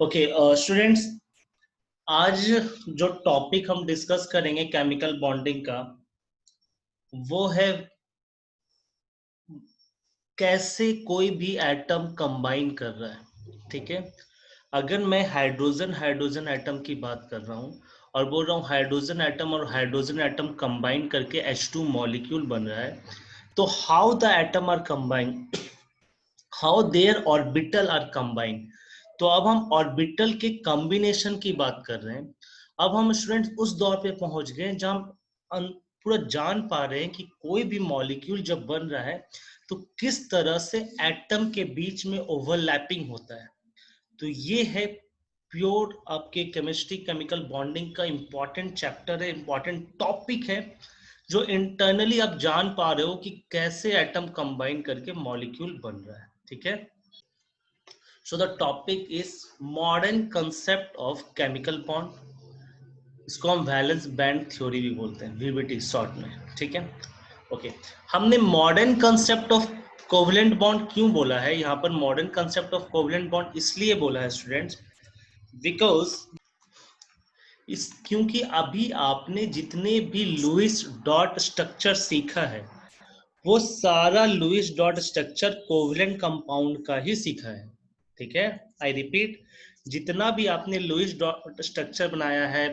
Okay students, आज जो topic हम डिस्कस करेंगे केमिकल बॉन्डिंग का, वो है कैसे कोई भी एटम कंबाइन कर रहा है। ठीक है, अगर मैं हाइड्रोजन हाइड्रोजन एटम की बात कर रहा हूँ और बोल रहा हूँ हाइड्रोजन एटम और हाइड्रोजन एटम कंबाइन करके H2 मॉलिक्यूल बन रहा है, तो how the atom are combine, how their orbital are combine. तो अब हम ऑर्बिटल के कॉम्बिनेशन की बात कर रहे हैं। अब हम स्टूडेंट उस दौर पे पहुंच गए जहां हम पूरा जान पा रहे हैं कि कोई भी मॉलिक्यूल जब बन रहा है तो किस तरह से एटम के बीच में ओवरलैपिंग होता है। तो ये है प्योर आपके केमिस्ट्री केमिकल बॉन्डिंग का इंपॉर्टेंट चैप्टर है, इंपॉर्टेंट टॉपिक है, जो इंटरनली आप जान पा रहे हो कि कैसे एटम कंबाइन करके मॉलिक्यूल बन रहा है। ठीक है, so the topic is modern concept of chemical bond. इसको हम वैलेंस बैंड थ्योरी भी बोलते हैं, वीबीटी शॉर्ट में। ठीक है, ओके। हमने modern concept of covalent bond क्यों बोला है यहाँ पर? Modern concept of covalent bond इसलिए बोला है स्टूडेंट्स, बिकॉज क्योंकि अभी आपने जितने भी लुईस डॉट स्ट्रक्चर सीखा है वो सारा Lewis dot structure covalent compound का ही सीखा है। ठीक है, आई रिपीट, जितना भी आपने लुईस डॉट स्ट्रक्चर बनाया है,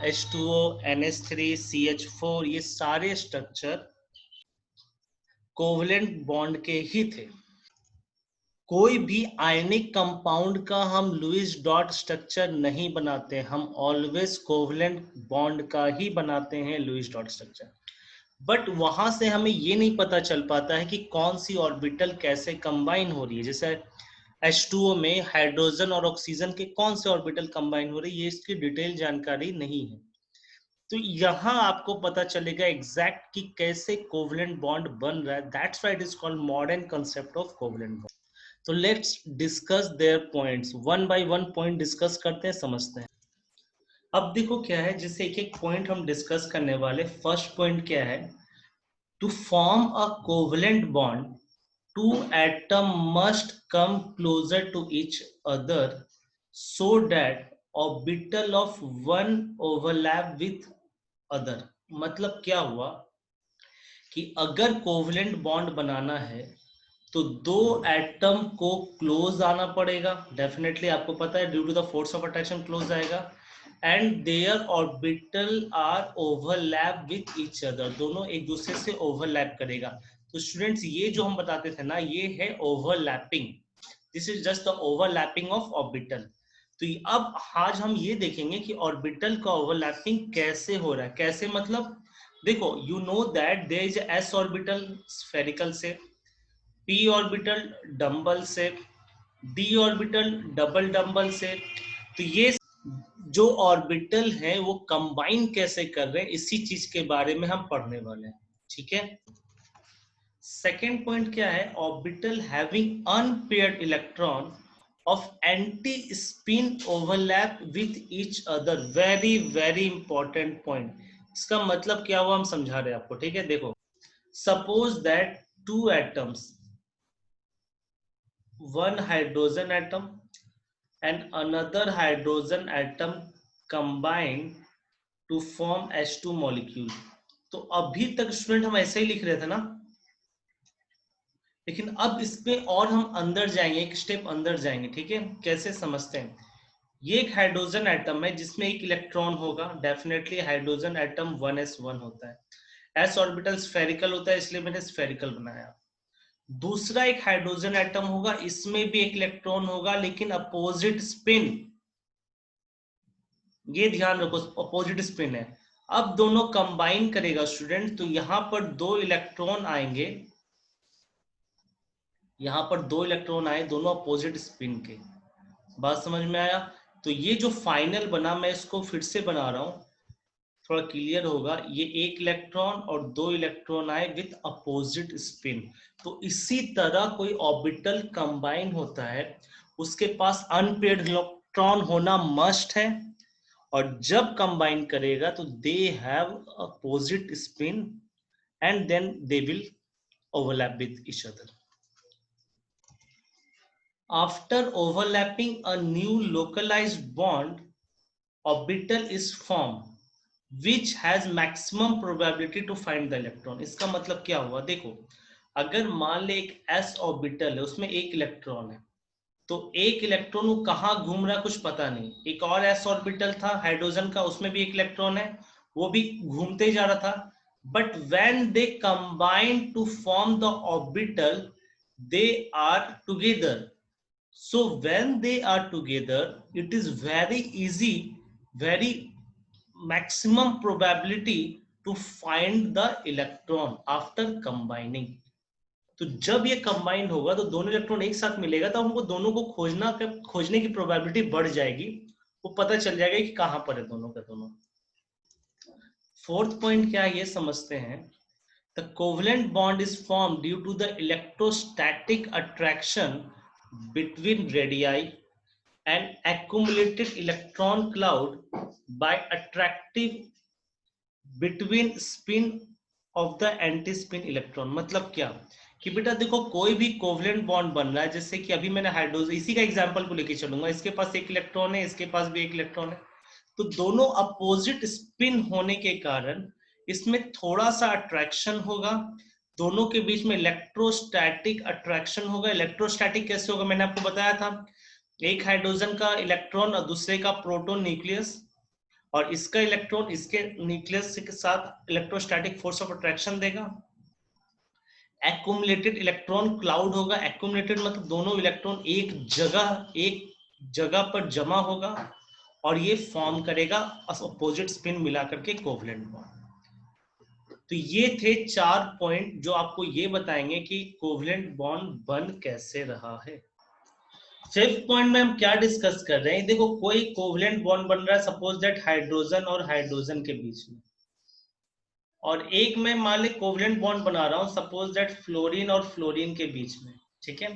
H2O NH3 CH4, ये सारे स्ट्रक्चर कोवलेंट बॉन्ड के ही थे। कोई भी आयनिक कंपाउंड का हम लुईस डॉट स्ट्रक्चर नहीं बनाते, हम ऑलवेज कोवलेंट बॉन्ड का ही बनाते हैं लुईस डॉट स्ट्रक्चर। बट वहां से हमें ये नहीं पता चल पाता है कि कौन सी ऑर्बिटल कैसे कंबाइन हो रही है। जैसे H2O में हाइड्रोजन और ऑक्सीजन के कौन से ऑर्बिटल कंबाइन हो रही है, ये इसकी डिटेल जानकारी नहीं है। तो यहाँ आपको पता चलेगा एग्जैक्ट कि कैसे कोवलेंट बॉन्ड बन रहा है। That's why it is called modern concept of covalent bond. तो let's discuss their points, one by one point discuss करते हैं, समझते हैं। अब देखो क्या है, जैसे एक एक पॉइंट हम डिस्कस करने वाले। फर्स्ट पॉइंट क्या है? To form a covalent bond, two atoms must come closer to each other so that orbital of one overlap with other। मतलब क्या हुआ कि अगर कोवलेंट बॉन्ड बनाना है तो दो एटम को क्लोज आना पड़ेगा। डेफिनेटली आपको पता है due to the force of attraction close आएगा, and their orbital are overlap with each other, दोनों एक दूसरे से ओवरलैप करेगा। तो स्टूडेंट्स ये जो हम बताते थे ना, ये है overlapping. This is just the overlapping of orbital. तो अब आज हम ये देखेंगे कि ऑर्बिटल का ओवरलैपिंग कैसे हो रहा है। कैसे मतलब, देखो you know that there is S orbital spherical से, p ऑर्बिटल डंबल से, d ऑर्बिटल डबल डंबल से। तो ये जो ऑर्बिटल है वो कंबाइन कैसे कर रहे हैं, इसी चीज के बारे में हम पढ़ने वाले हैं। ठीक है, सेकेंड पॉइंट क्या है? Orbital having unpaired electron of anti spin overlap with each other. Very very important point. इसका मतलब क्या हुआ हम समझा रहे हैं आपको। ठीक है, देखो suppose that two atoms, one hydrogen atom and another hydrogen atom combine to form H2 molecule। तो अभी तक स्टूडेंट हम ऐसे ही लिख रहे थे ना, लेकिन अब इसमें और हम अंदर जाएंगे, एक स्टेप अंदर जाएंगे। ठीक है, कैसे समझते हैं? ये एक हाइड्रोजन एटम है जिसमें एक इलेक्ट्रॉन होगा। डेफिनेटली हाइड्रोजन एटम 1s1 होता है। एस ऑर्बिटल स्फेरिकल होता है, इसलिए मैंने स्फेरिकल बनाया। दूसरा एक हाइड्रोजन एटम होगा, इसमें भी एक इलेक्ट्रॉन होगा लेकिन अपोजिट स्पिन। ये ध्यान रखो, अपोजिट स्पिन है। अब दोनों कंबाइन करेगा स्टूडेंट, तो यहां पर दो इलेक्ट्रॉन आएंगे, यहां पर दो इलेक्ट्रॉन आए, दोनों अपोजिट स्पिन के। बात समझ में आया? तो ये जो फाइनल बना, मैं इसको फिर से बना रहा हूं, थोड़ा क्लियर होगा। ये एक इलेक्ट्रॉन और दो इलेक्ट्रॉन आए विथ अपोजिट स्पिन। तो इसी तरह कोई ऑर्बिटल कंबाइन होता है, उसके पास अनपेयर्ड इलेक्ट्रॉन होना मस्ट है, और जब कंबाइन करेगा तो they have opposite spin and then they will overlap with each other. After overlapping, a new localized bond orbital is formed which has maximum probability to find the electron. इसका मतलब क्या हुआ, देखो अगर मान ले एक s ऑर्बिटल है, उसमें एक इलेक्ट्रॉन है, तो एक इलेक्ट्रॉन वो कहाँ घूम रहा है कुछ पता नहीं. एक और s ऑर्बिटल था हाइड्रोजन का, उसमें भी एक इलेक्ट्रॉन है, वो भी घूमते ही जा रहा था. But when they combine to form the orbital, they are together. So when they are together, it is very easy, very maximum probability to find the electron after combining. तो जब ये कंबाइंड होगा तो दोनों इलेक्ट्रॉन एक साथ मिलेगा, तो हमको दोनों को खोजने की प्रोबेबिलिटी बढ़ जाएगी, वो पता चल जाएगा कि कहां पर है दोनों का दोनों. फोर्थ पॉइंट क्या है ये समझते हैं. The covalent bond is formed due to the electrostatic attraction between radii and accumulated electron cloud by attractive between spin of the anti-spin electron. मतलब क्या कि बेटा देखो कोई भी कोवलेंट बॉन्ड बन रहा है, जैसे कि अभी मैंने हाइड्रोजन, इसी का एग्जांपल को लेके चलूंगा, इसके पास एक इलेक्ट्रॉन है, इसके पास भी एक इलेक्ट्रॉन है, तो दोनों अपोजिट स्पिन होने के कारण इसमें थोड़ा सा अट्रैक्शन होगा, दोनों के बीच में इलेक्ट्रोस्टैटिक अट्रैक्शन होगा. इलेक्ट्रोस्टैटिक कैसे होगा मैंने आपको बताया था, एक हाइड्रोजन का इलेक्ट्रॉन और दूसरे का प्रोटॉन न्यूक्लियस, और इसका इलेक्ट्रॉन इसके न्यूक्लियस के साथ इलेक्ट्रोस्टैटिक फोर्स ऑफ अट्रैक्शन देगा. एक्युमुलेटेड इलेक्ट्रॉन क्लाउड होगा. एक्युमुलेटेड मतलब दोनों इलेक्ट्रॉन एक जगह पर जमा होगा और ये फॉर्म करेगा अपोजिट स्पिन मिला करके कोवलेंट बॉन्ड. तो ये थे 4 पॉइंट जो आपको ये बताएंगे कि कोवलेंट बॉन्ड बन कैसे रहा है. फिफ्थ पॉइंट में हम क्या डिस्कस कर रहे हैं, देखो कोई कोवलेंट बॉन्ड बन रहा है, सपोज दैट हाइड्रोजन और हाइड्रोजन के बीच में, और एक मैं मान ली कोवलेंट बॉन्ड बना रहा हूं, सपोज दैट फ्लोरीन और फ्लोरीन के बीच में. ठीक है,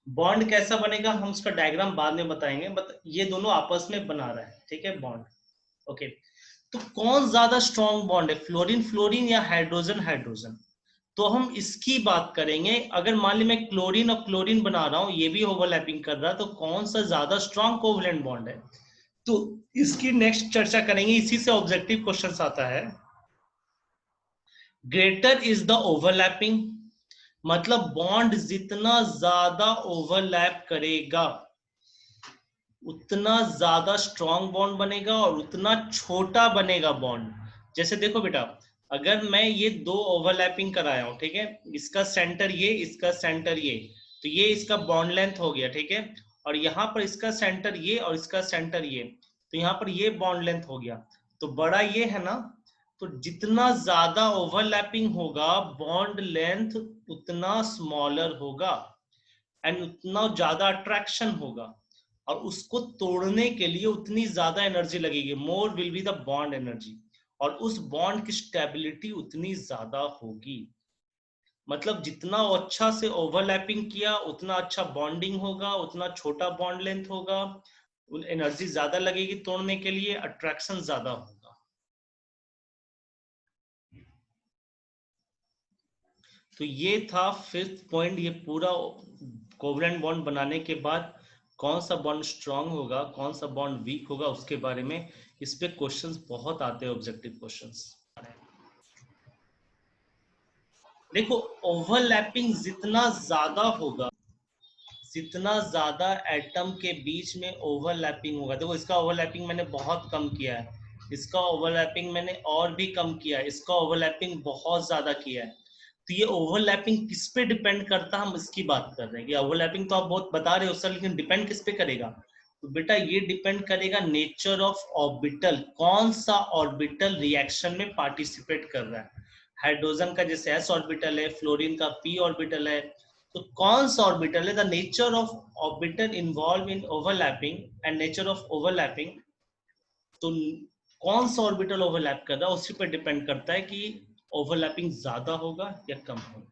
बॉन्ड कैसा बनेगा हम उसका डायग्राम बाद में बताएंगे, बट ये दोनों आपस में बना रहा है. ठीक है, बॉन्ड. ओके, तो कौन ज्यादा स्ट्रॉन्ग बॉन्ड है, फ्लोरीन फ्लोरीन या हाइड्रोजन हाइड्रोजन, तो हम इसकी बात करेंगे. अगर मान ली मैं क्लोरीन और क्लोरीन बना रहा हूं, ये भी ओवरलैपिंग कर रहा है, तो कौन सा ज्यादा स्ट्रॉन्ग कोवलेंट बॉन्ड है, तो इसकी नेक्स्ट चर्चा करेंगे. इसी से ऑब्जेक्टिव क्वेश्चन आता है. ग्रेटर इज द ओवरलैपिंग, मतलब बॉन्ड जितना ज्यादा ओवरलैप करेगा उतना ज्यादा स्ट्रॉन्ग बॉन्ड बनेगा और उतना छोटा बनेगा बॉन्ड. जैसे देखो बेटा, अगर मैं ये दो ओवरलैपिंग कराया हूं, ठीक है, इसका सेंटर ये, इसका सेंटर ये, तो ये इसका बॉन्ड लेंथ हो गया. ठीक है, और यहाँ पर इसका सेंटर ये और इसका सेंटर ये, तो यहाँ पर ये बॉन्ड लेंथ हो गया, तो बड़ा ये है ना, तो जितना ज्यादा ओवरलैपिंग होगा बॉन्ड लेंथ उतना स्मॉलर होगा एंड उतना ज्यादा अट्रैक्शन होगा, और उसको तोड़ने के लिए उतनी ज्यादा एनर्जी लगेगी, मोर will be the bond energy, और उस बॉन्ड की स्टेबिलिटी उतनी ज्यादा होगी. मतलब जितना अच्छा से ओवरलैपिंग किया उतना अच्छा बॉन्डिंग होगा, उतना छोटा बॉन्ड लेंथ होगा, एनर्जी ज्यादा लगेगी तोड़ने के लिए, अट्रैक्शन ज्यादा होगा. तो ये था फिफ्थ पॉइंट. ये पूरा कोवलेंट बॉन्ड बनाने के बाद कौन सा बॉन्ड स्ट्रांग होगा, कौन सा बॉन्ड वीक होगा, उसके बारे में इस पे क्वेश्चंस बहुत आते हैं, ऑब्जेक्टिव क्वेश्चंस. देखो ओवरलैपिंग जितना ज्यादा होगा, जितना ज्यादा एटम के बीच में ओवरलैपिंग होगा, देखो इसका ओवरलैपिंग मैंने बहुत कम किया है, इसका ओवरलैपिंग मैंने और भी कम किया है, इसका ओवरलैपिंग बहुत ज्यादा किया है, तो ये ओवरलैपिंग किस पे डिपेंड करता है, हम इसकी बात कर रहे हैं कि ओवरलैपिंग तो आप बहुत बता रहे हो सर, लेकिन डिपेंड किस पे करेगा, तो बेटा ये डिपेंड करेगा नेचर ऑफ ऑर्बिटल, कौन सा ऑर्बिटल रिएक्शन में पार्टिसिपेट कर रहा है. हाइड्रोजन का जैसे एस ऑर्बिटल है, फ्लोरीन का पी ऑर्बिटल है, तो कौन सा ऑर्बिटल है, the nature of orbital involve in overlapping and nature of overlapping, तो कौन सा ऑर्बिटल ओवरलैप कर रहा है उसी पर डिपेंड करता है कि ओवरलैपिंग ज्यादा होगा या कम होगा.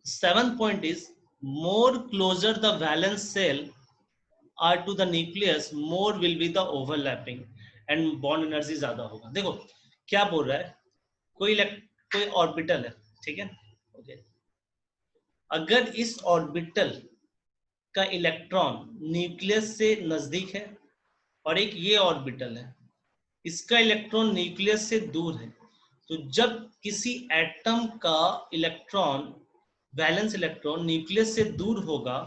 Seventh point is more closer the valence shell are to the nucleus more will be the overlapping and bond energy ज्यादा होगा. देखो क्या बोल रहा है, कोई ऑर्बिटल है, ठीक है, ओके, अगर इस ऑर्बिटल का इलेक्ट्रॉन न्यूक्लियस से नजदीक है और एक ये ऑर्बिटल है, इसका इलेक्ट्रॉन न्यूक्लियस से दूर है। तो जब किसी एटम का इलेक्ट्रॉन, वैलेंस इलेक्ट्रॉन न्यूक्लियस से दूर होगा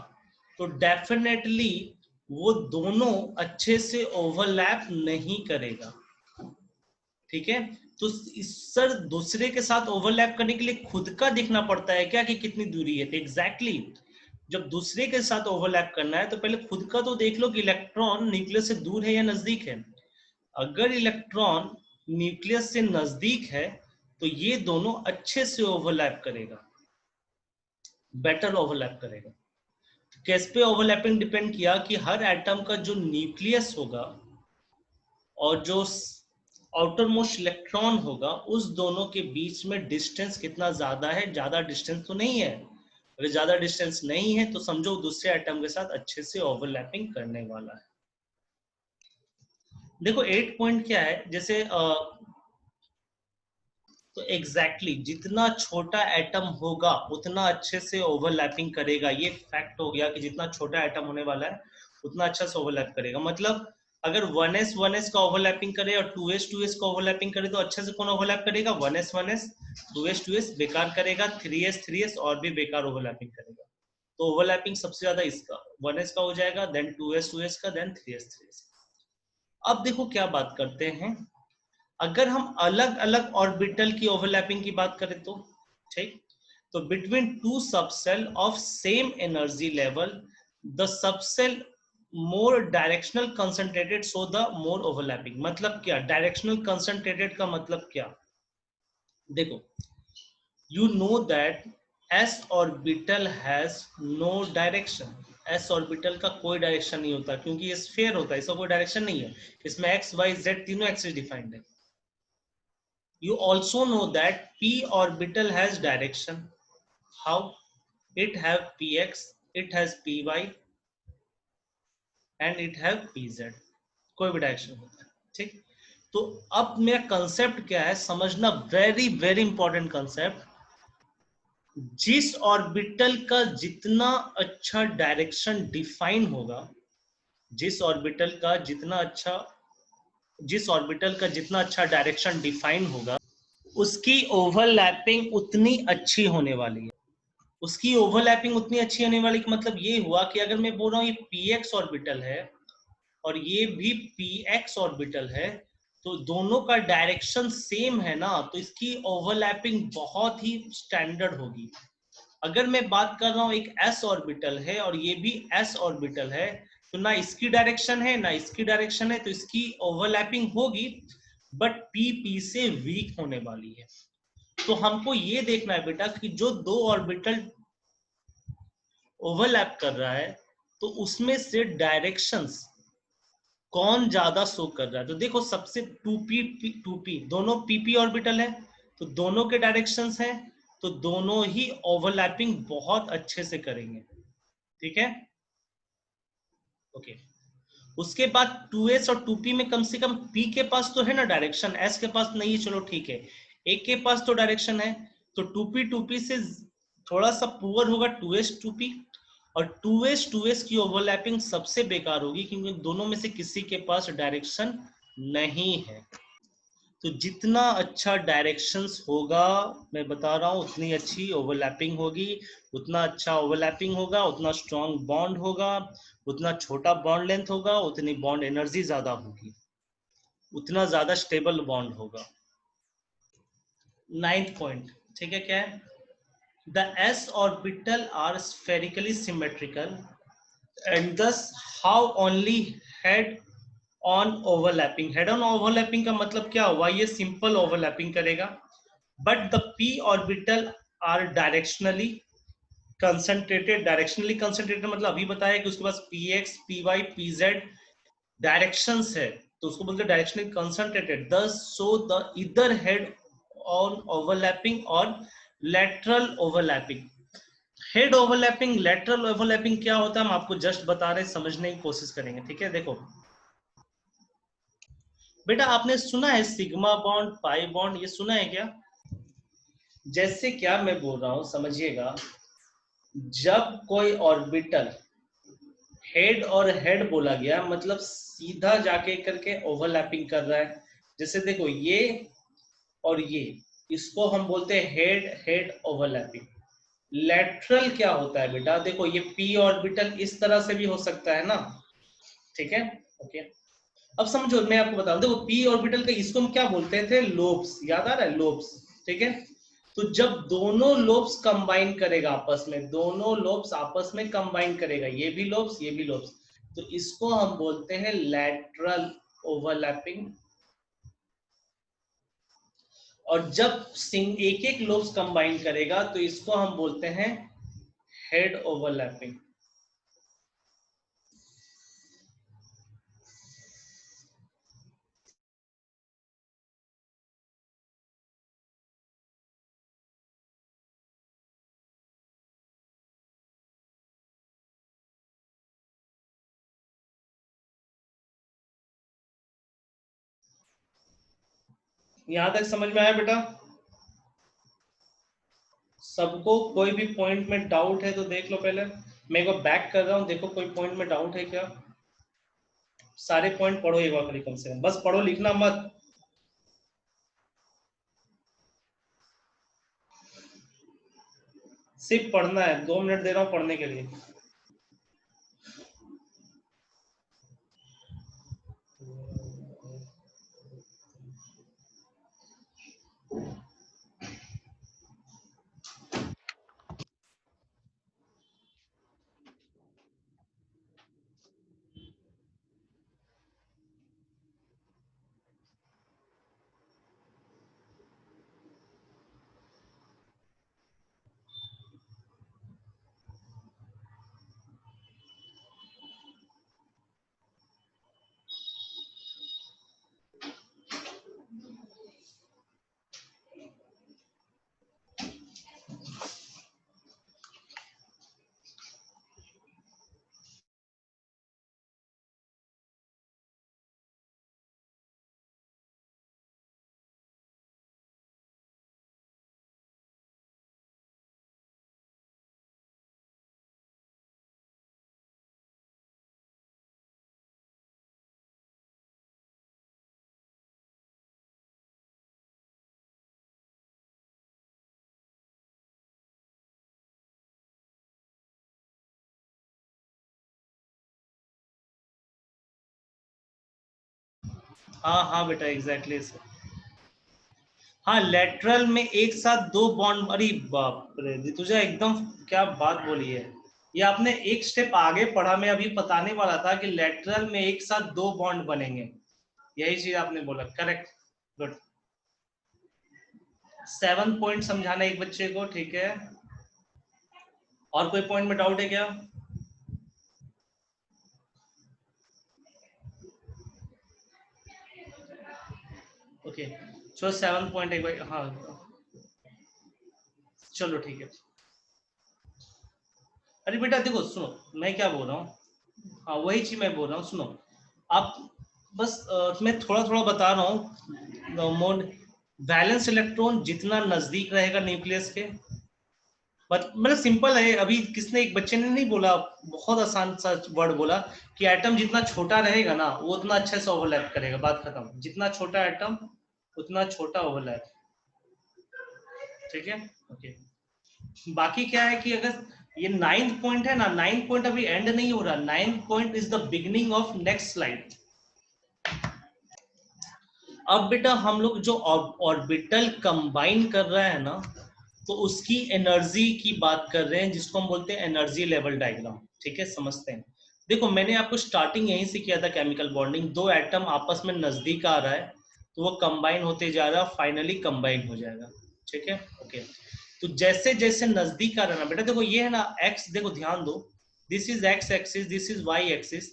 तो डेफिनेटली वो दोनों अच्छे से ओवरलैप नहीं करेगा। ठीक है, तो इस सर दूसरे के साथ ओवरलैप करने के लिए खुद का देखना पड़ता है क्या कि कितनी दूरी है। तो एग्जैक्टली जब दूसरे के साथ ओवरलैप करना है तो पहले खुद का तो देख लो कि इलेक्ट्रॉन न्यूक्लियस से दूर है या नजदीक है। अगर इलेक्ट्रॉन न्यूक्लियस से नजदीक है तो ये दोनों अच्छे से ओवरलैप करेगा, बेटर ओवरलैप करेगा। किस पे ओवरलैपिंग डिपेंड किया कि हर एटम का जो न्यूक्लियस होगा और जो आउटर मोस्ट इलेक्ट्रॉन होगा उस दोनों के बीच में डिस्टेंस कितना ज्यादा है। ज्यादा डिस्टेंस तो नहीं है, अगर ज्यादा डिस्टेंस नहीं है तो समझो दूसरे एटम के साथ अच्छे से ओवरलैपिंग करने वाला है। देखो 8 पॉइंट क्या है, जैसे तो एग्जैक्टली जितना छोटा एटम होगा उतना अच्छे से ओवरलैपिंग करेगा। ये फैक्ट हो गया कि जितना छोटा एटम होने वाला है उतना अच्छा से ओवरलैप करेगा। मतलब अगर 1s का ओवरलैपिंग करे और 2s का ओवरलैपिंग करे तो अच्छे से कौन ओवरलैप करेगा? 1s 2s बेकार करेगा, 3s और भी बेकार ओवरलैपिंग करेगा। तो ओवरलैपिंग सबसे ज्यादा इसका 1s का हो जाएगा, देन 2s का, देन 3s। अब देखो क्या बात करते हैं, अगर हम अलग अलग ऑर्बिटल की ओवरलैपिंग की बात करें तो ठीक, तो between two subshell of same energy level the subshell more directional concentrated so the more overlapping. मतलब क्या डायरेक्शनल कंसंट्रेटेड का मतलब क्या? देखो you know that s orbital has no direction। s orbital का कोई डायरेक्शन नहीं होता क्योंकि ये स्फीयर होता है, इसका कोई डायरेक्शन नहीं है। इसमें x y z तीनों एक्सिस डिफाइंड है। You also know that p orbital has direction। How? It have px, it has py and it have pz। कोई भी डायरेक्शन होता है। ठीक, तो अब मेरा कंसेप्ट क्या है समझना, वेरी वेरी इंपॉर्टेंट कंसेप्ट। जिस ऑर्बिटल का जितना अच्छा डायरेक्शन डिफाइन होगा, जिस ऑर्बिटल का जितना अच्छा डायरेक्शन डिफाइन होगा उसकी ओवरलैपिंग उतनी अच्छी होने वाली है। उसकी ओवरलैपिंग उतनी अच्छी होने वाली का मतलब ये हुआ कि अगर मैं बोल रहा हूँ ये px ऑर्बिटल है और ये भी px ऑर्बिटल है तो दोनों का डायरेक्शन सेम है ना, तो इसकी ओवरलैपिंग बहुत ही स्टैंडर्ड होगी। अगर मैं बात कर रहा हूं एक s ऑर्बिटल है और ये भी s ऑर्बिटल है तो ना इसकी डायरेक्शन है ना इसकी डायरेक्शन है, तो इसकी ओवरलैपिंग होगी बट p से वीक होने वाली है। तो हमको ये देखना है बेटा कि जो दो ऑर्बिटल ओवरलैप कर रहा है तो उसमें से डायरेक्शंस कौन ज्यादा शो कर रहा है। तो देखो सबसे 2p दोनों pp ऑर्बिटल है तो दोनों के डायरेक्शंस हैं तो दोनों ही ओवरलैपिंग बहुत अच्छे से करेंगे। ठीक है, ओके। उसके बाद 2s और 2p में कम से कम p के पास तो है ना डायरेक्शन, s के पास नहीं है, चलो ठीक है, a के पास तो डायरेक्शन है। तो 2p से थोड़ा सा पुअर होगा 2s 2p, और 2s की ओवरलैपिंग सबसे बेकार होगी क्योंकि दोनों में से किसी के पास डायरेक्शन नहीं है। तो जितना अच्छा डायरेक्शंस होगा मैं बता रहा हूं उतनी अच्छी ओवरलैपिंग होगी, उतना अच्छा ओवरलैपिंग होगा उतना स्ट्रॉन्ग बॉन्ड होगा, उतना छोटा बॉन्ड लेंथ होगा उतनी बॉन्ड एनर्जी ज्यादा होगी, उतना ज्यादा स्टेबल बॉन्ड होगा। 9th पॉइंट, ठीक है, क्या है? The s orbital are spherically symmetrical and thus how only head on overlapping। head on overlapping का मतलब क्या हुआ? ये सिंपल ओवरलैपिंग करेगा but the p orbital are directionally concentrated। directionally concentrated मतलब अभी बताया कि उसके पास px py pz डायरेक्शंस है तो उसको बोलते हैं directionally concentrated. thus so the either head on overlapping और lateral overlapping। Head overlapping lateral overlapping क्या होता है हम आपको जस्ट बता रहे, समझने की कोशिश करेंगे। ठीक है, देखो बेटा आपने सुना है सिग्मा बॉन्ड पाई बॉन्ड, ये सुना है क्या? जैसे क्या मैं बोल रहा हूं समझिएगा, जब कोई ऑर्बिटल हेड और हेड बोला गया मतलब सीधा जाके करके ओवरलैपिंग कर रहा है। जैसे देखो ये और ये, इसको हम बोलते हैं हेड हेड ओवरलैपिंग। लेटरल क्या होता है बेटा, देखो ये पी ऑर्बिटल इस तरह से भी हो सकता है ना, ठीक है। ओके, अब समझो, मैं आपको बता दूं, देखो पी ऑर्बिटल का इसको हम क्या बोलते थे, लोब्स, याद आ रहा है, लोब्स, ठीक है। तो जब दोनों लोब्स कंबाइन करेगा आपस में, दोनों लोब्स आपस में कंबाइन करेगा, ये भी लोब्स ये भी लोब्स, तो इसको हम बोलते हैं लैटरल ओवरलैपिंग। और जब एक एक लोब्स कंबाइन करेगा तो इसको हम बोलते हैं हेड ओवरलैपिंग। यहां तक समझ में आया बेटा सबको? कोई भी पॉइंट में डाउट है तो देख लो पहले, मैं को बैक कर रहा हूं, देखो कोई पॉइंट में डाउट है क्या। सारे पॉइंट पढ़ो एक बार कम से कम, बस पढ़ो, लिखना मत। सिर्फ पढ़ना है, 2 मिनट दे रहा हूं पढ़ने के लिए। हाँ हाँ बेटा, एग्जैक्टली exactly। हाँ, लेटरल में एक साथ दो बॉन्ड, अरे बाप रे, तुझे एकदम क्या बात बोली है। ये आपने एक स्टेप आगे पढ़ा, मैं अभी बताने वाला था कि लेटरल में एक साथ दो बॉन्ड बनेंगे, यही चीज आपने बोला, करेक्ट, गुड। 7 पॉइंट समझाना एक बच्चे को, ठीक है। और कोई पॉइंट में डाउट है क्या? ओके, चलो 7 पॉइंट एक बार, हाँ चलो ठीक है। अरे बेटा देखो सुनो, मैं क्या बोल रहा हूँ, हाँ वही चीज मैं बोल रहा हूँ, सुनो आप, बस मैं थोड़ा थोड़ा बता रहा हूँ। मोड वैलेंस इलेक्ट्रॉन जितना नजदीक रहेगा न्यूक्लियस के, मतलब सिंपल है, अभी किसने, एक बच्चे ने नहीं बोला, बहुत आसान सा वर्ड बोला कि एटम जितना छोटा रहेगा ना वो उतना अच्छे से ओवरलैप करेगा, बात खत्म, जितना छोटा एटम उतना छोटा ओवरलैप, ठीक है। ओके, बाकी क्या है कि अगर ये 9th पॉइंट है ना, 9th पॉइंट अभी एंड नहीं हो रहा, 9th point is the beginning of next slide. अब बेटा हम लोग जो ऑर्बिटल कंबाइन कर रहे हैं ना, तो उसकी एनर्जी की बात कर रहे हैं, जिसको हम बोलते हैं एनर्जी लेवल डायग्राम, ठीक है, समझते हैं। देखो मैंने आपको स्टार्टिंग यहीं से किया था, केमिकल बॉन्डिंग, दो एटम आपस में नजदीक आ रहा है तो वो कंबाइन होते जा रहा है, फाइनली कंबाइन हो जाएगा, ठीक है। ओके, तो जैसे जैसे नजदीक आ रहा है ना बेटा, देखो ये है ना एक्स, देखो ध्यान दो, this is X axis, this is Y axis,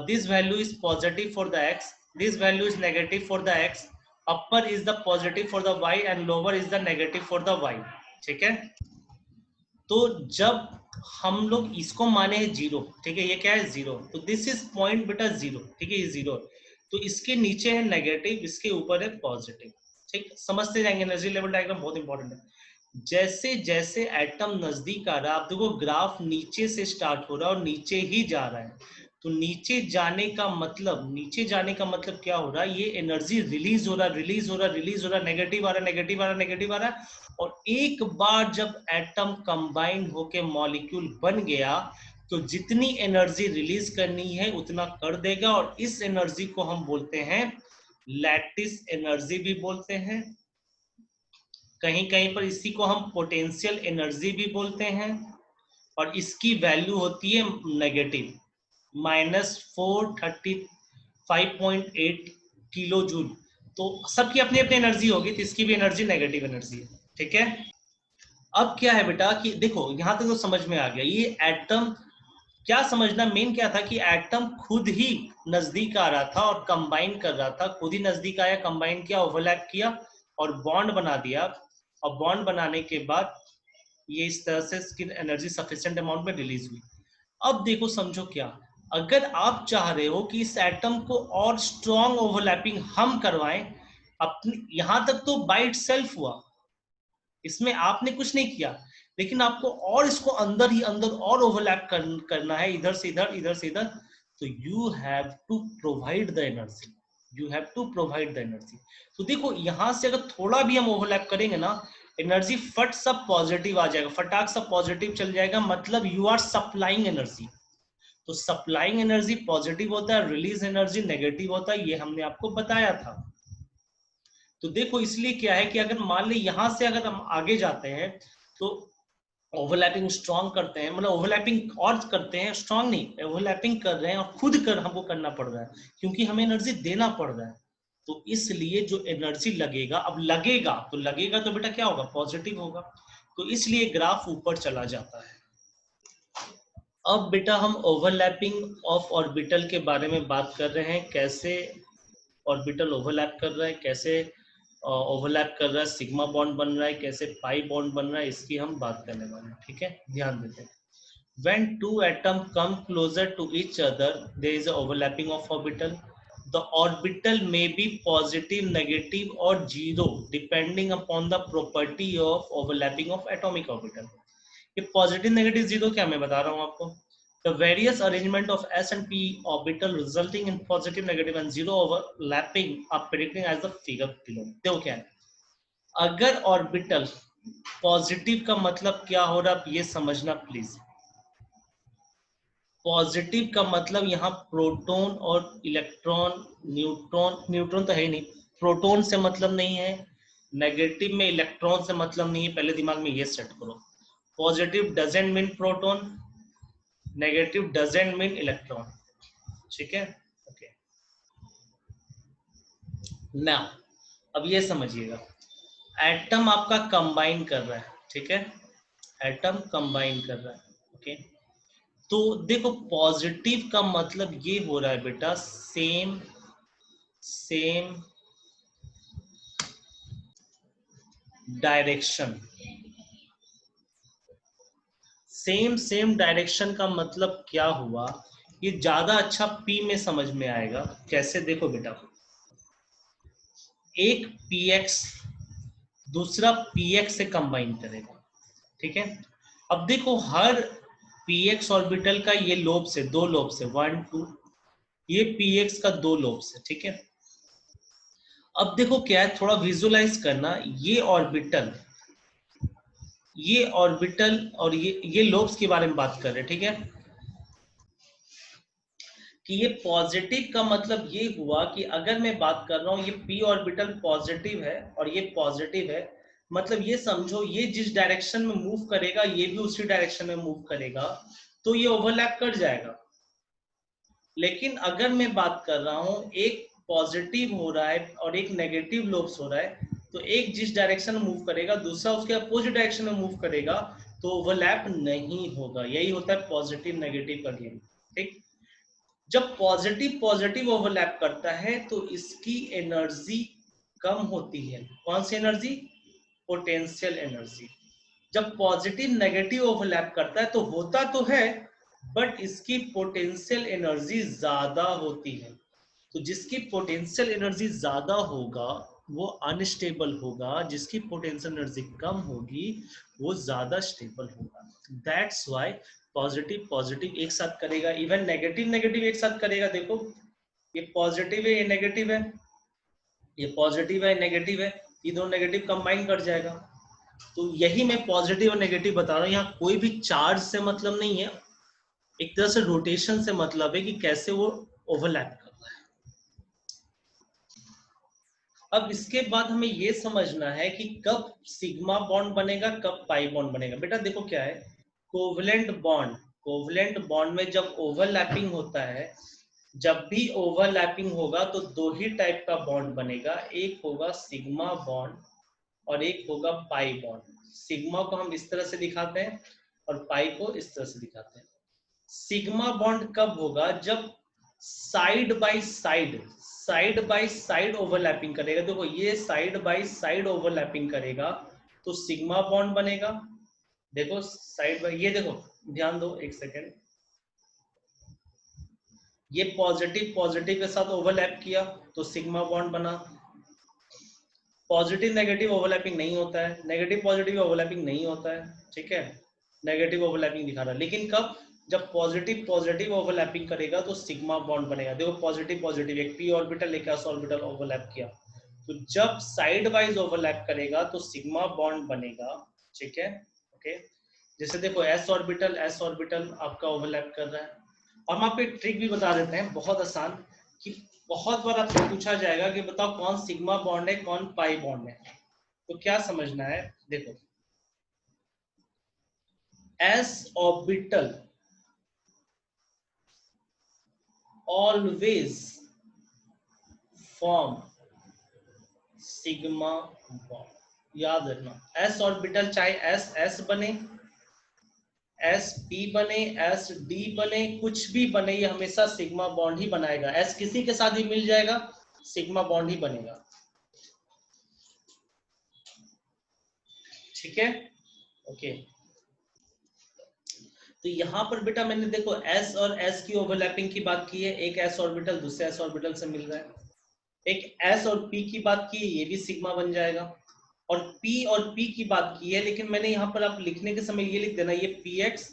this value is positive for the x, this value is negative for the x, upper is the positive for the y and lower is the negative for the y, ठीक है। तो जब हम लोग इसको माने हैं zero, ठीक है, ये क्या है जीरो, तो दिस इज पॉइंट बेटा जीरो, ठीक है, ये जीरो, तो इसके नीचे है नेगेटिव, इसके ऊपर है पॉजिटिव, ठीक, समझते जाएंगे, एनर्जी लेवल डायग्राम बहुत इंपॉर्टेंट है। जैसे जैसे एटम नजदीक आ रहा है, आप देखो ग्राफ नीचे से स्टार्ट हो रहा है और नीचे ही जा रहा है। तो नीचे जाने का मतलब, नीचे जाने का मतलब क्या हो रहा है, ये एनर्जी रिलीज हो रहा है, रिलीज हो रहा है, रिलीज हो रहा है, नेगेटिव आ रहा है, नेगेटिव आ रहा है, नेगेटिव आ रहा है। और एक बार जब एटम कंबाइन होके मॉलिक्यूल बन गया, तो जितनी एनर्जी रिलीज करनी है उतना कर देगा। और इस एनर्जी को हम बोलते हैं लैटिस एनर्जी भी बोलते हैं, कहीं कहीं पर इसी को हम पोटेंशियल एनर्जी भी बोलते हैं। और इसकी वैल्यू होती है नेगेटिव -435.8 किलो जूल। तो सबकी अपनी अपनी एनर्जी होगी, तो इसकी भी एनर्जी नेगेटिव एनर्जी है। ठीक है, अब क्या है बेटा कि देखो यहां तक तो समझ में आ गया। ये एटम, क्या समझना मेन क्या था कि एटम खुद ही नजदीक आ रहा था और कंबाइन कर रहा था, खुद ही नजदीक आया, कंबाइन किया, ओवरलैप किया और बॉन्ड बना दिया। और बॉन्ड बनाने के बाद ये इस तरह से इसकी एनर्जी सफिशिएंट अमाउंट में रिलीज हुई। अब देखो समझो क्या, अगर आप चाह रहे हो कि इस एटम को और स्ट्रॉन्ग ओवरलैपिंग हम करवाएं, अपनी यहां तक तो बाय इटसेल्फ हुआ, इसमें आपने कुछ नहीं किया, लेकिन आपको और इसको अंदर ही अंदर और ओवरलैप करना है, इधर से इधर, इधर से इधर। तो you have to provide the energy, you have to provide the energy. तो देखो यहां से अगर थोड़ा भी हम ओवरलैप करेंगे ना, एनर्जी फट सब पॉजिटिव आ जाएगा, फटाक सब पॉजिटिव चल जाएगा, मतलब यू आर सप्लाइंग एनर्जी। तो सप्लाइंग एनर्जी पॉजिटिव होता है, रिलीज एनर्जी नेगेटिव होता है, ये हमने आपको बताया था। तो देखो इसलिए क्या है कि अगर मान ली यहां से अगर हम आगे जाते हैं, तो ओवरलैपिंग स्ट्रॉन्ग करते हैं, मतलब ओवरलैपिंग और करते हैं, स्ट्रॉन्ग नहीं, ओवरलैपिंग कर रहे हैं और खुद कर हमको करना पड़ रहा है, क्योंकि हमें एनर्जी देना पड़ रहा है। तो इसलिए जो एनर्जी लगेगा, अब लगेगा तो लगेगा तो बेटा क्या होगा, पॉजिटिव होगा। तो इसलिए ग्राफ ऊपर चला जाता है। अब बेटा हम ओवरलैपिंग ऑफ ऑर्बिटल के बारे में बात कर रहे हैं, कैसे ऑर्बिटल ओवरलैप कर रहा है, कैसे ओवरलैप कर रहा है, सिग्मा बॉन्ड बन रहा है, कैसे पाई बॉन्ड बन रहा है, इसकी हम बात करने वाले हैं। ठीक है, ध्यान देते हैं। When two atoms come closer to each other, there is a overlapping of orbital. The orbital may be positive, negative, or zero, depending upon the property of overlapping of atomic orbital. ये positive negative zero क्या मैं बता रहा हूँ आपको, the various arrangement of s and p orbital resulting in positive, negative and zero overlapping are predicting as the figure below. देखो क्या है, अगर ऑर्बिटल पॉजिटिव का मतलब क्या हो रहा है ये समझना प्लीज। पॉजिटिव का मतलब यहाँ प्रोटॉन और इलेक्ट्रॉन, न्यूट्रॉन, न्यूट्रॉन तो है ही नहीं, प्रोटॉन से मतलब नहीं है, नेगेटिव में इलेक्ट्रॉन से मतलब नहीं है, पहले दिमाग में ये सेट करो। Positive doesn't mean proton, negative doesn't mean electron. ठीक है, ओके। नाउ अब ये समझिएगा, एटम आपका कंबाइन कर रहा है, ठीक है, एटम कंबाइन कर रहा है, ओके। तो देखो पॉजिटिव का मतलब ये हो रहा है बेटा, same same direction. Same same direction का मतलब क्या हुआ, ये ज्यादा अच्छा पी में समझ में आएगा। कैसे, देखो बेटा, एक px दूसरा px से कंबाइन करेगा, ठीक है। अब देखो हर px ऑर्बिटल का ये लोब से, दो लोब से, 1 2, ये px का दो लोब से, ठीक है। अब देखो क्या है, थोड़ा विजुअलाइज करना, ये ऑर्बिटल और ये लोब्स के बारे में बात कर रहे हैं, ठीक है। कि ये पॉजिटिव का मतलब ये हुआ कि अगर मैं बात कर रहा हूं ये p ऑर्बिटल पॉजिटिव है और ये पॉजिटिव है, मतलब ये समझो ये जिस डायरेक्शन में मूव करेगा ये भी उसी डायरेक्शन में मूव करेगा, तो ये ओवरलैप कर जाएगा। लेकिन अगर मैं बात कर रहा हूं एक पॉजिटिव हो रहा है और एक नेगेटिव लोब्स हो रहा है, तो एक जिस डायरेक्शन में मूव करेगा दूसरा उसके अपोजिट डायरेक्शन में मूव करेगा, तो ओवरलैप नहीं होगा। यही होता है पॉजिटिव नेगेटिव का गेम, ठीक। जब पॉजिटिव पॉजिटिव ओवरलैप करता है तो इसकी एनर्जी कम होती है। कौन सी एनर्जी, पोटेंशियल एनर्जी। जब पॉजिटिव नेगेटिव ओवरलैप करता है तो होता तो है, बट इसकी पोटेंशियल एनर्जी ज्यादा होती है। तो जिसकी पोटेंशियल एनर्जी ज्यादा होगा वो अनस्टेबल होगा, जिसकी पोटेंशियल एनर्जी कम होगी वो ज्यादा स्टेबल होगा। दैट्स वाई पॉजिटिव पॉजिटिव एक साथ करेगा, इवन नेगेटिव नेगेटिव एक साथ करेगा। देखो ये पॉजिटिव है, ये नेगेटिव है, ये पॉजिटिव है, नेगेटिव है, ये दोनों नेगेटिव कंबाइन कर जाएगा। तो यही मैं पॉजिटिव और नेगेटिव बता रहा हूँ। यहाँ कोई भी चार्ज से मतलब नहीं है, एक तरह से रोटेशन से मतलब है कि कैसे वो ओवरलैप कर रहा है। अब इसके बाद हमें ये समझना है कि कब सिग्मा बॉन्ड बनेगा, कब पाई बॉन्ड बनेगा। बेटा देखो क्या है, कोवलेंट बॉन्ड, कोवलेंट बॉन्ड में जब ओवरलैपिंग होता है, जब भी ओवरलैपिंग होगा तो दो ही टाइप का बॉन्ड बनेगा, एक होगा सिग्मा बॉन्ड और एक होगा पाई बॉन्ड। सिग्मा को हम इस तरह से दिखाते हैं और पाई को इस तरह से दिखाते हैं। सिग्मा बॉन्ड कब होगा, जब side by side, side by side overlapping करेगा। देखो ये साइड बाय साइड ओवरलैपिंग करेगा तो सिग्मा बॉन्ड बनेगा। देखो साइड बाय, ये देखो ध्यान दो एक सेकेंड, ये पॉजिटिव पॉजिटिव के साथ ओवरलैप किया तो सिग्मा बॉन्ड बना। पॉजिटिव नेगेटिव ओवरलैपिंग नहीं होता है, नेगेटिव पॉजिटिव ओवरलैपिंग नहीं होता है, ठीक है, नेगेटिव ओवरलैपिंग दिखा रहा है। लेकिन कब, जब पॉजिटिव पॉजिटिव ओवरलैपिंग करेगा तो सिग्मा बॉन्ड बनेगा। देखो पॉजिटिव पॉजिटिव, एक पी ऑर्बिटल एक एस ऑर्बिटल ओवरलैप किया, तो जब साइड वाइज ओवरलैप करेगा तो सिग्मा बॉन्ड बनेगा, ठीक है, ओके। जैसे देखो एस ऑर्बिटल आपका ओवरलैप कर रहा है। और हम आपको एक ट्रिक भी बता देते हैं बहुत आसान, कि बहुत बार आपसे पूछा जाएगा कि बताओ कौन सिग्मा बॉन्ड है कौन पाई बॉन्ड है। तो क्या समझना है, देखो S orbital always form sigma bond. याद रखना एस ऑर्बिटल चाहे एस एस बने, एस पी बने, एस डी बने, कुछ भी बने, ये हमेशा सिग्मा बॉन्ड ही बनाएगा। एस किसी के साथ भी मिल जाएगा, सिग्मा बॉन्ड ही बनेगा, ठीक है, ओके। तो यहाँ पर बेटा मैंने देखो एस और एस की ओवरलैपिंग की बात की है, एक एस ऑर्बिटल दूसरे एस ऑर्बिटल से मिल रहा है। एक एस और पी की बात की है, ये भी सिग्मा बन जाएगा। और पी और पी की बात की है, लेकिन मैंने यहाँ पर आप लिखने के समय ये लिख देना, ये पी एक्स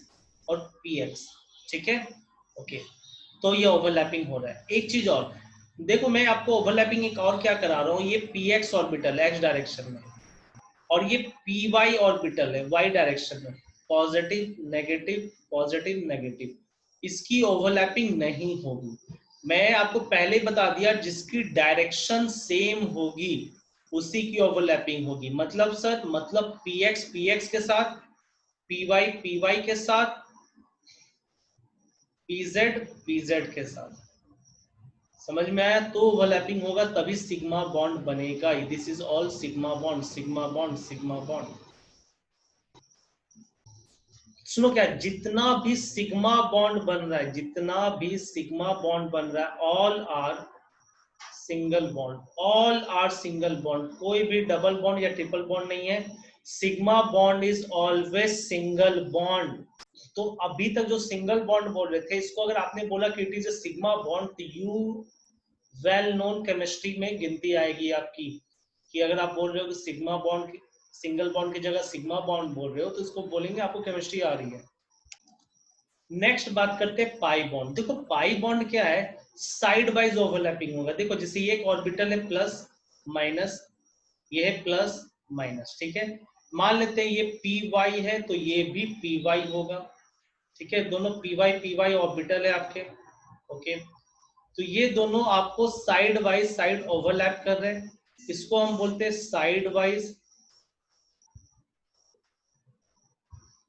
और पी एक्स, ठीक है, ओके। तो ये ओवरलैपिंग हो रहा है। एक चीज और देखो, मैं आपको ओवरलैपिंग एक और क्या करा रहा हूँ, ये पी एक्स ऑर्बिटल है एक्स डायरेक्शन में, और ये पी वाई ऑर्बिटल है वाई डायरेक्शन में, पॉजिटिव नेगेटिव पॉजिटिव नेगेटिव, इसकी ओवरलैपिंग नहीं होगी। मैं आपको पहले बता दिया, जिसकी डायरेक्शन सेम होगी उसी की ओवरलैपिंग होगी। मतलब सर, मतलब पी एक्स के साथ, पी वाई के साथ, पी जेड के साथ, समझ में आया? तो ओवरलैपिंग होगा तभी सिग्मा बॉन्ड बनेगा। This is all sigma bond, sigma bond, sigma bond. सुनो क्या, जितना भी सिग्मा बॉन्ड बन रहा है, जितना भी सिग्मा बॉन्ड बन रहा है, all are single bond, all are single bond, कोई भी डबल बॉन्ड या ट्रिपल बॉन्ड नहीं है। Sigma bond is always single bond. तो अभी तक जो सिंगल बॉन्ड बोल रहे थे, इसको अगर आपने बोला कि it is a sigma bond, तो यू वेल नोन केमिस्ट्री में गिनती आएगी आपकी, कि अगर आप बोल रहे हो कि सिग्मा बॉन्ड, सिंगल बॉन्ड की जगह सिग्मा बॉन्ड बोल रहे हो, तो इसको बोलेंगे आपको केमिस्ट्री आ रही है। नेक्स्ट बात करते हैं पाई बॉन्ड। देखो पाई बॉन्ड क्या है, साइड वाइज ओवरलैपिंग होगा। देखो जैसे ये एक ऑर्बिटल है प्लस माइनस, ये है प्लस माइनस, ठीक है। मान लेते हैं ये पी वाई है तो ये भी पी वाई होगा, ठीक है। दोनों पी वाई ऑर्बिटल है आपके, ओके। तो ये दोनों आपको साइड वाइज साइड ओवरलैप कर रहे हैं, इसको हम बोलते हैं साइड वाइज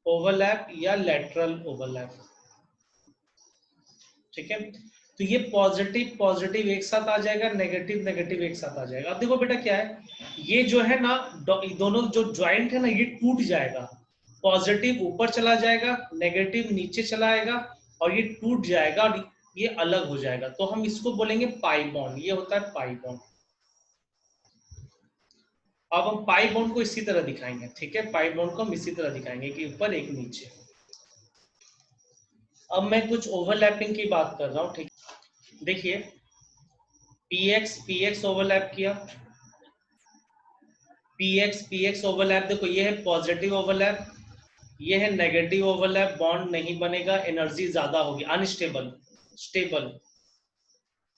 ओवरलैप या लेटरल ओवरलैप, ठीक है। तो ये पॉजिटिव पॉजिटिव एक साथ आ जाएगा, नेगेटिव नेगेटिव एक साथ आ जाएगा। अब देखो बेटा क्या है, ये जो है ना, दोनों जो ज्वाइंट है ना, ये टूट जाएगा। पॉजिटिव ऊपर चला जाएगा, नेगेटिव नीचे चला आएगा, और ये टूट जाएगा और ये अलग हो जाएगा। तो हम इसको बोलेंगे पाई बॉन्ड, ये होता है पाई बॉन्ड। अब हम पाई बॉन्ड को इसी तरह दिखाएंगे, ठीक है, पाई बॉन्ड को हम इसी तरह दिखाएंगे कि ऊपर एक नीचे। अब मैं कुछ ओवरलैपिंग की बात कर रहा हूँ, ठीक। देखिए पी एक्स ओवरलैप किया, पीएक्स ओवरलैप, देखो ये है पॉजिटिव ओवरलैप, ये है नेगेटिव ओवरलैप, बॉन्ड नहीं बनेगा, एनर्जी ज्यादा होगी, unstable, stable,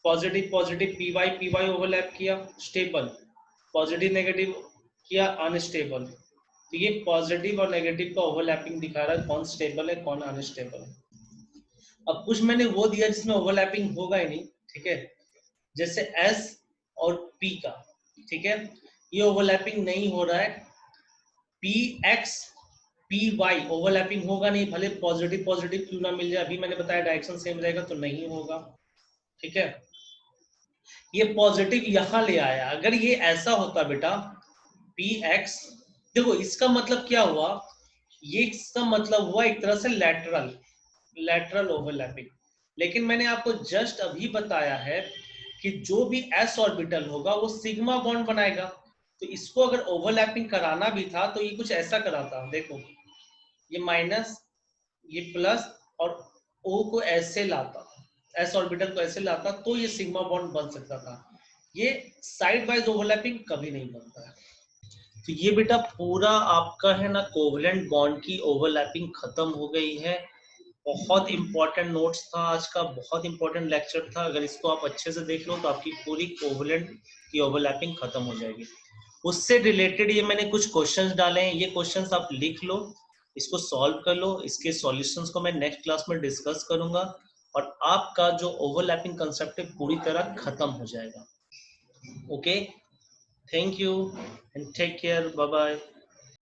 positive positive P Y overlap किया, स्टेबल, पॉजिटिव नेगेटिव किया, अनस्टेबल। तो ये पॉजिटिव और नेगेटिव का ओवरलैपिंग दिखा रहा है, कौन स्टेबल है कौन अनस्टेबल है। अब कुछ मैंने वो दिया जिसमें ओवरलैपिंग होगा ही नहीं, ठीक है, जैसे एस और पी का, ठीक है, ये ओवरलैपिंग नहीं हो रहा है। P X P Y overlapping होगा नहीं, भले पॉजिटिव पॉजिटिव क्यों ना मिल जाए, अभी मैंने बताया डायरेक्शन सेम रहेगा तो नहीं होगा, ठीक है। ये पॉजिटिव यहां ले आया, अगर ये ऐसा होता बेटा पी एक्स, देखो इसका मतलब क्या हुआ, ये इसका मतलब हुआ एक तरह से लैटरल ओवरलैपिंग। लेकिन मैंने आपको जस्ट अभी बताया है कि जो भी एस ऑर्बिटल होगा वो सिग्मा बॉन्ड बनाएगा, तो इसको अगर ओवरलैपिंग कराना भी था तो ये कुछ ऐसा कराता, देखो ये माइनस ये प्लस और ओ को ऐसे लाता, एस ऑर्बिटल को ऐसे लाता, तो ये सिग्मा बॉन्ड बन सकता था। ये साइड वाइज ओवरलैपिंग कभी नहीं बनता है। तो ये बेटा पूरा आपका है ना कोवलेंट बॉन्ड की ओवरलैपिंग खत्म हो गई है। बहुत इंपॉर्टेंट नोट्स था आज का, बहुत इंपॉर्टेंट लेक्चर था, अगर इसको आप अच्छे से देख लो तो आपकी पूरी कोवलेंट की ओवरलैपिंग खत्म हो जाएगी। उससे रिलेटेड ये मैंने कुछ क्वेश्चंस डाले हैं, ये क्वेश्चंस आप लिख लो, इसको सॉल्व कर लो, इसके सॉल्यूशंस को मैं नेक्स्ट क्लास में डिस्कस करूंगा और आपका जो ओवरलैपिंग कंसेप्ट है पूरी तरह खत्म हो जाएगा। Okay, thank you and take care, bye bye.